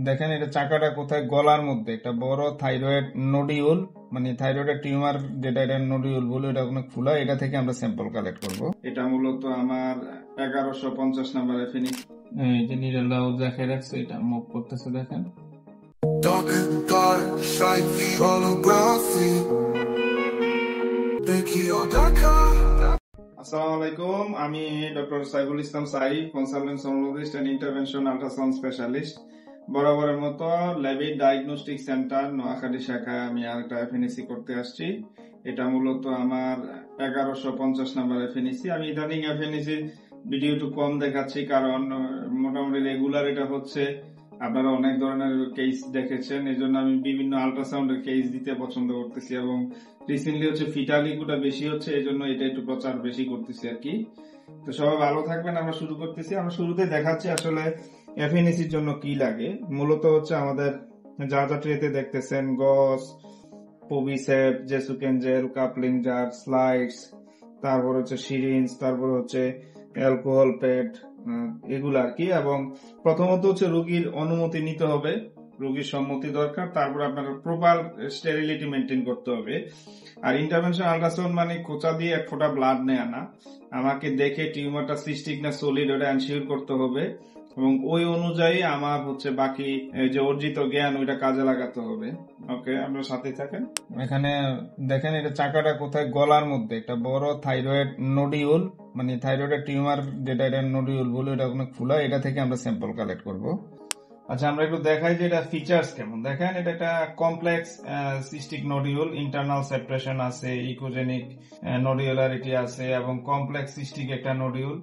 দেখেন এটা চাকাটা কোথায়, গলার মধ্যে একটা বড় থাইরয়েড নোডিউল, মানে থাইরয়েডের টিউমার যেটা, এটা নোডিউল বলে, এটা কোনো খোলা, এটা থেকে আমরা স্যাম্পল কালেক্ট করব। এটা মূলত আমার 1150 নাম্বার এফএনএস। এই যে নিডলটাও দেখে রাখছে, এটা মুভ করতেছে দেখেন। আসসালামু আলাইকুম, আমি doctor Saiful Islam Sai, consultant sonologist and intervention ultrasound specialist. বরাবরের মতো ল্যাবে ডায়াগনস্টিক সেন্টার নোয়াখালী শাখায় আমি আরেকটা এফএনএসি করতে আসছি। এটা মূলত আমার 1150 নাম্বার এফএনএসি। আমি ইদানিং এফএনএসি ভিডিও একটু কম দেখাচ্ছি, কারণ মোটামুটি রেগুলার এটা হচ্ছে, আপনারা অনেক ধরনের কেস দেখেছেন, এই জন্য আমি বিভিন্ন আল্ট্রাসাউন্ডের কেস দিতে পছন্দ করতেছি, এবং রিসেন্টলি হচ্ছে ফিটালিগুটা বেশি হচ্ছে, এই জন্য এটা একটু প্রচার বেশি করতেছি আর কি। তো সবাই ভালো থাকবেন। আমরা শুরু করতেছি। আমরা শুরুতে দেখাচ্ছি আসলে এফএনএসির জন্য কি লাগে। মূলত হচ্ছে আমাদের যা যা ট্রেতে দেখতেছেন, গস, পবিসেপ, জেসুকেন জেল, কাপলিং জার, স্লাইডস, তারপর হচ্ছে সিরিঞ্জ, তারপর হচ্ছে অ্যালকোহল প্যাড, এগুলো আর কি। এবং প্রথমত হচ্ছে রোগীর অনুমতি নিতে হবে, রোগীর সম্মতি দরকার, তারপর আপনার প্রপার স্টেরিলিটি মেনটেন করতে হবে। আর ইন্টারভেনশন আল্ট্রাসাউন্ড মানে খোঁচা দিয়ে এক ফোঁটা ব্লাড নেয় না, আমাকে দেখে টিউমারটা সিস্টিক না সলিড ওটা এনশিওর করতে হবে, এবং ওই অনুযায়ী আমার হচ্ছে বাকি যে অর্জিত জ্ঞান ওইটা কাজে লাগাতে হবে। ওকে, আপনার সাথে থাকেন। এখানে দেখেন এটা চাকাটা কোথায়, গলার মধ্যে একটা বড় থাইরয়েড নোডিউল, মানে থাইরয়েডের টিউমার যেটা, এটা নোডিউল বলে, এটা কোনো খোলা, এটা থেকে আমরা স্যাম্পল কালেক্ট করব। আচ্ছা, আমরা একটু দেখাই যে এটা ফিচার্স কেমন। দেখেন এটা একটা complex cystic nodule, internal separation আছে, ইকোজেনিক নোডিউলারিটি আছে, এবং কমপ্লেক্স সিস্টিক একটা নোডিউল।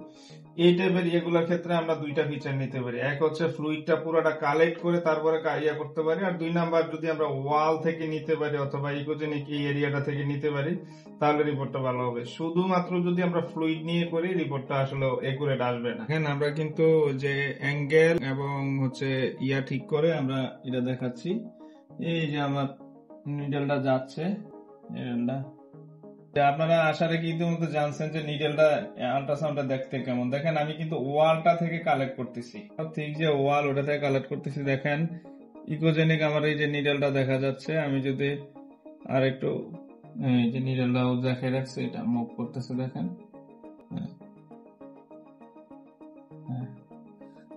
এই টাইপের এগুলোর ক্ষেত্রে আমরা দুইটা ফিচার নিতে পারি। এক হচ্ছে ফ্লুইডটা পুরোটা কালেক্ট করে তারপরে ইয়া করতে পারি, আর দুই নাম্বার যদি আমরা ওয়াল থেকে নিতে পারি অথবা ইকোজেনিক এই এরিয়াটা থেকে নিতে পারি, তাহলে রিপোর্টটা ভালো হবে। শুধুমাত্র যদি আমরা ফ্লুইড নিয়ে করি, রিপোর্টটা আসলে একুরেট আসবে না। হ্যাঁ, আমরা কিন্তু যে অ্যাঙ্গেল এবং হচ্ছে ইয়া ঠিক করে আমরা এটা দেখাচ্ছি। এই যে আমার নিডলটা যাচ্ছে, নিডলটা আপনারা আশা রেখে ইতিমধ্যে জানছেন যে নিডলটা আল্ট্রাসাউন্ডটা দেখতে কেমন। দেখেন আমি কিন্তু ওয়ালটা থেকে কালেক্ট করতেছি, ঠিক যে ওয়াল ওটা থেকে কালেক্ট করতেছি। দেখেন ইকোজেনিক আমার এই যে নিডলটা দেখা যাচ্ছে। আমি যদি আর একটু, এই যে নিডলটাও দেখে রাখছে, এটা মুভ করতেছে দেখেন।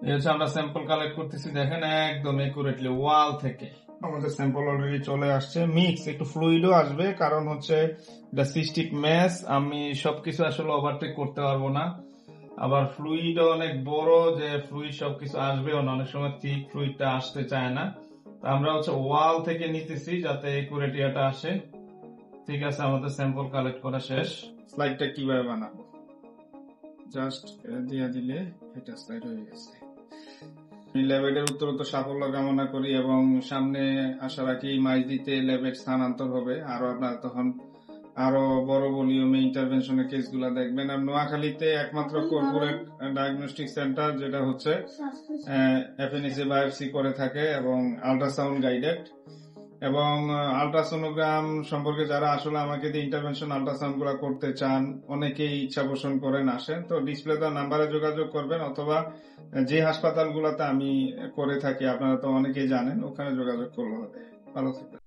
এই হচ্ছে আমরা স্যাম্পল কালেক্ট করতেছি, দেখেন একদম একুরেটলি ওয়াল থেকে আমাদের স্যাম্পল অলরেডি চলে আসছে। মিক্স একটু ফ্লুইডও আসবে, কারণ হচ্ছে এটা সিস্টিক ম্যাস, আমি সবকিছু আসলে ওভারটেক করতে পারবো না। আবার ফ্লুইডও অনেক বড়, যে ফ্লুইড সবকিছু আসবেও না, অনেক সময় ঠিক ফ্লুইডটা আসতে চায় না। আমরা হচ্ছে ওয়াল থেকে নিতেছি যাতে একুরেটিয়াটা আসে। ঠিক আছে, আমাদের স্যাম্পল কালেক্ট করা শেষ। স্লাইডটা কিভাবে বানাবো, জাস্ট দিয়ে দিলে এটা স্লাইড হয়ে গেছে। ল্যাবেটের উত্তরোত্তর সাফল্য কামনা করি, এবং সামনে আশা রাখি মাইজদিতে ল্যাবেট স্থানান্তর হবে, আরো আপনারা তখন আরো বড় ভলিউমে ইন্টারভেনশনের কেসগুলো দেখবেন। আর নোয়াখালীতে একমাত্র কর্পোরেট ডায়াগনস্টিক সেন্টার যেটা হচ্ছে এফএনএসি বায়োপসি করে থাকে এবং আল্ট্রাসাউন্ড গাইডেড, এবং আল্ট্রাসোনোগ্রাম সম্পর্কে যারা আসলে আমাকে দিয়ে ইন্টারভেনশন আল্ট্রাসাউন্ড গুলা করতে চান, অনেকেই ইচ্ছা পোষণ করেন, আসেন। তো ডিসপ্লে দেওয়া নাম্বারে যোগাযোগ করবেন, অথবা যে হাসপাতালগুলোতে আমি করে থাকি আপনারা তো অনেকেই জানেন, ওখানে যোগাযোগ করলে হবে। ভালো থাকবেন।